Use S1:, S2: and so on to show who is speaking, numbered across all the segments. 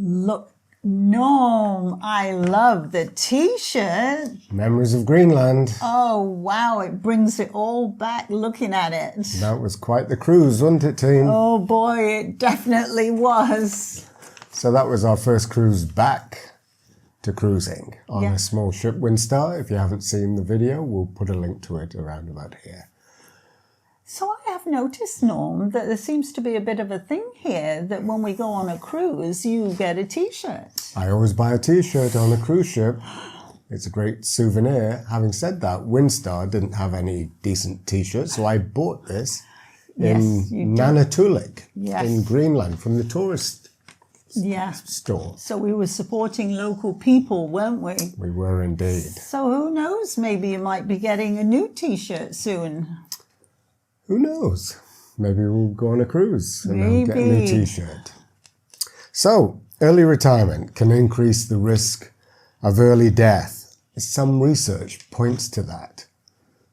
S1: Look, Norm, I love the T-shirt.
S2: Memories of Greenland.
S1: Oh, wow, it brings it all back looking at it.
S2: That was quite the cruise, wasn't it, Teen?
S1: Oh, boy, it definitely was.
S2: So that was our first cruise back to cruising on a small ship, Windstar. If you haven't seen the video, we'll put a link to it around about here.
S1: So I have noticed, Norm, that there seems to be a bit of a thing here that when we go on a cruise, you get a T-shirt.
S2: I always buy a T-shirt on a cruise ship. It's a great souvenir. Having said that, Windstar didn't have any decent T-shirts, so I bought this in Nanatulik in Greenland from the tourist store.
S1: So we were supporting local people, weren't we?
S2: We were indeed.
S1: So who knows, maybe you might be getting a new T-shirt soon.
S2: Who knows? Maybe we'll go on a cruise and I'll get a new T-shirt. So, early retirement can increase the risk of early death. Some research points to that.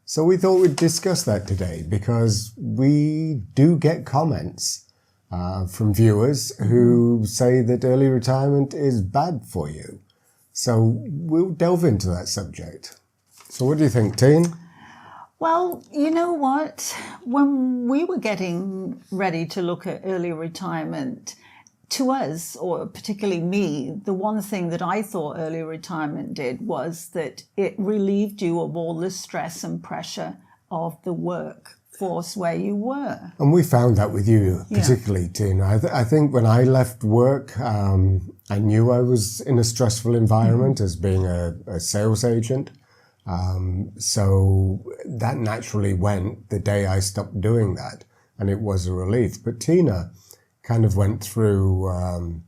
S2: So we thought we'd discuss that today because we do get comments from viewers who say that early retirement is bad for you. So we'll delve into that subject. So what do you think, Teen?
S1: Well, you know what? When we were getting ready to look at early retirement, to us, or particularly me, the one thing that I thought early retirement did was that it relieved you of all the stress and pressure of the workforce where you were.
S2: And we found that with you, particularly, Tina. I think when I left work, I knew I was in a stressful environment as being a sales agent. So that naturally went the day I stopped doing that, and it was a relief. But Tina kind of went through,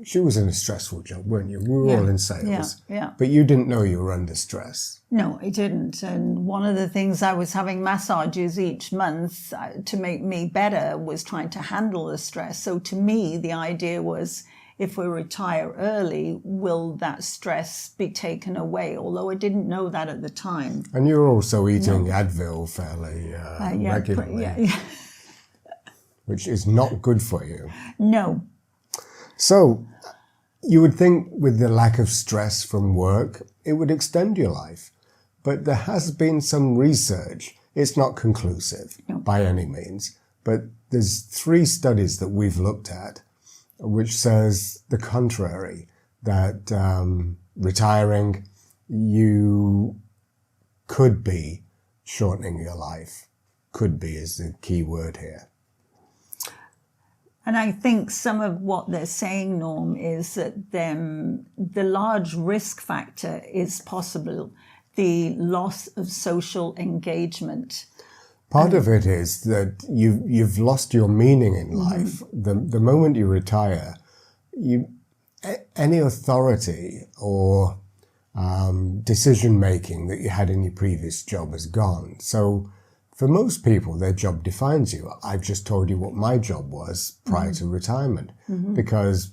S2: she was in a stressful job, weren't you? We were all in sales. But you didn't know you were under stress.
S1: No, I didn't. And one of the things I was having massages each month to make me better was trying to handle the stress. So to me, the idea was, if we retire early, will that stress be taken away? Although I didn't know that at the time.
S2: And you were also eating Advil fairly regularly, which is not good for you.
S1: No.
S2: So you would think with the lack of stress from work, it would extend your life. But there has been some research. It's not conclusive by any means, but there's 3 studies that we've looked at which says the contrary, that retiring, you could be shortening your life. Could be is the key word here.
S1: And I think some of what they're saying, Norm, is that the large risk factor is possible, the loss of social engagement.
S2: Part of it is that you've lost your meaning in life. The moment you retire, any authority or decision making that you had in your previous job is gone. So for most people, their job defines you. I've just told you what my job was prior to retirement because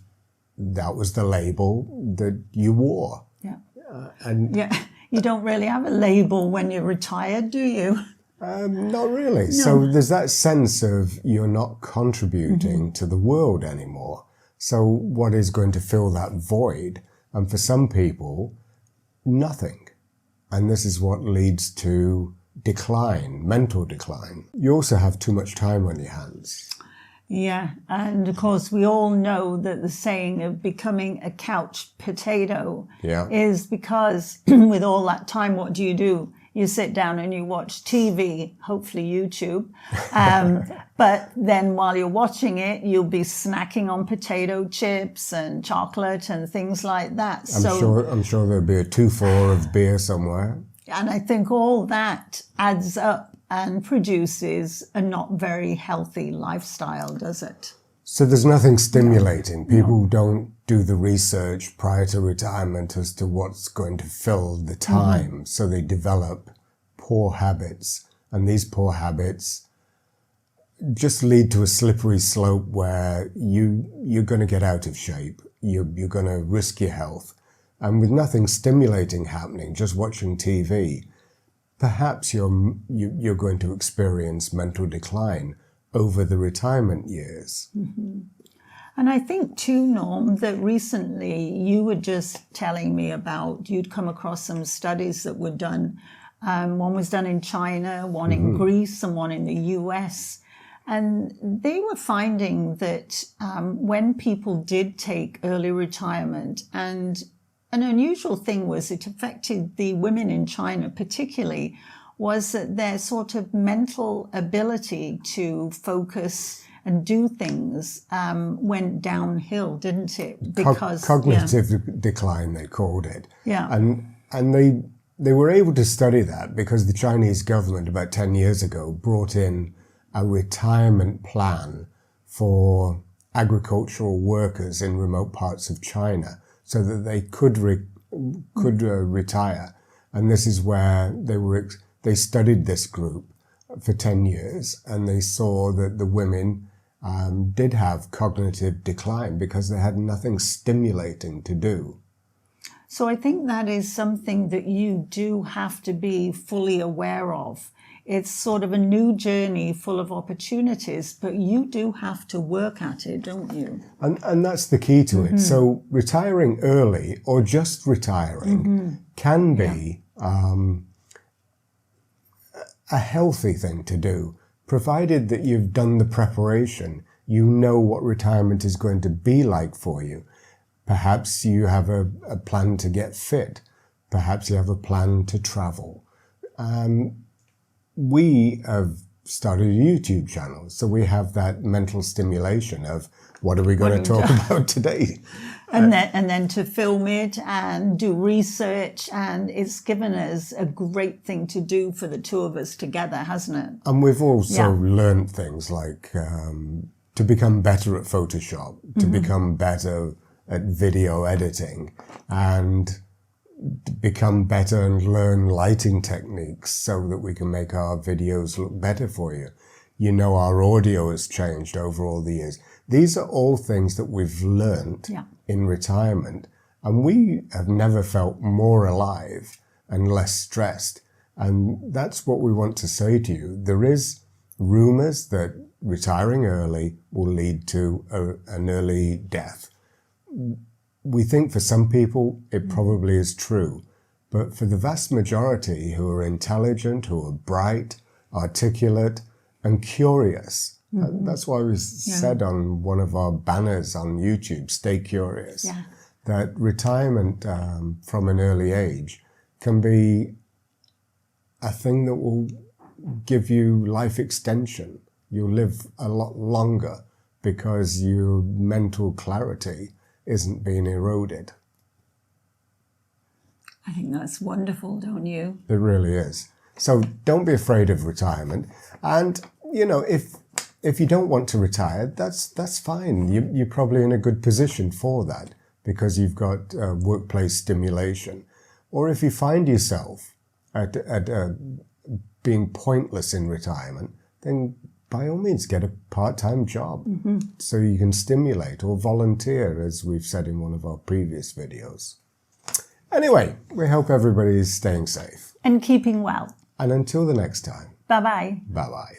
S2: that was the label that you wore.
S1: You don't really have a label when you're retired, do you?
S2: Not really.
S1: No.
S2: So there's that sense of you're not contributing to the world anymore. So what is going to fill that void? And for some people, nothing. And this is what leads to decline, mental decline. You also have too much time on your hands.
S1: Yeah, and of course we all know that the saying of becoming a couch potato is because with all that time, what do? You sit down and you watch TV, hopefully YouTube. But then while you're watching it, you'll be snacking on potato chips and chocolate and things like that.
S2: I'm sure there'll be a 2-4 of beer somewhere.
S1: And I think all that adds up and produces a not very healthy lifestyle, does it?
S2: So there's nothing stimulating. People don't do the research prior to retirement as to what's going to fill the time. So they develop poor habits. And these poor habits just lead to a slippery slope where you're going to get out of shape. You're going to risk your health. And with nothing stimulating happening, just watching TV, perhaps you're going to experience mental decline over the retirement years.
S1: And I think too, Norm, that recently you were just telling me about, you'd come across some studies that were done. One was done in China, one in Greece, and one in the US. And they were finding that when people did take early retirement, and an unusual thing was it affected the women in China particularly, was that their sort of mental ability to focus and do things went downhill, didn't it?
S2: Because cognitive decline, they called it.
S1: Yeah.
S2: And they were able to study that because the Chinese government about 10 years ago brought in a retirement plan for agricultural workers in remote parts of China so that they could retire. And this is where they studied this group for 10 years, and they saw that the women did have cognitive decline because they had nothing stimulating to do.
S1: So I think that is something that you do have to be fully aware of. It's sort of a new journey full of opportunities, but you do have to work at it, don't you?
S2: And that's the key to it. So retiring early or just retiring can be a healthy thing to do, provided that you've done the preparation. You know what retirement is going to be like for you. Perhaps you have a plan to get fit. Perhaps you have a plan to travel. We have started a YouTube channel, so we have that mental stimulation of what are we going to talk about today?
S1: And then to film it and do research, and it's given us a great thing to do for the two of us together, hasn't it?
S2: And we've also learned things like to become better at Photoshop, to become better at video editing, and become better and learn lighting techniques so that we can make our videos look better for you. You know, our audio has changed over all the years. These are all things that we've learned in retirement, and we have never felt more alive and less stressed. And that's what we want to say to you. There is rumors that retiring early will lead to an early death. We think for some people it probably is true, but for the vast majority who are intelligent, who are bright, articulate, and curious, that's why we said on one of our banners on YouTube, stay curious, that retirement from an early age can be a thing that will give you life extension. You'll live a lot longer because your mental clarity isn't being eroded.
S1: I think that's wonderful, don't you?
S2: It really is. So don't be afraid of retirement. And, you know, if you don't want to retire, that's fine. You're probably in a good position for that because you've got workplace stimulation. Or if you find yourself at being pointless in retirement, then by all means get a part-time job so you can stimulate, or volunteer, as we've said in one of our previous videos. Anyway, we hope everybody is staying safe.
S1: And keeping well.
S2: And until the next time.
S1: Bye-bye.
S2: Bye-bye.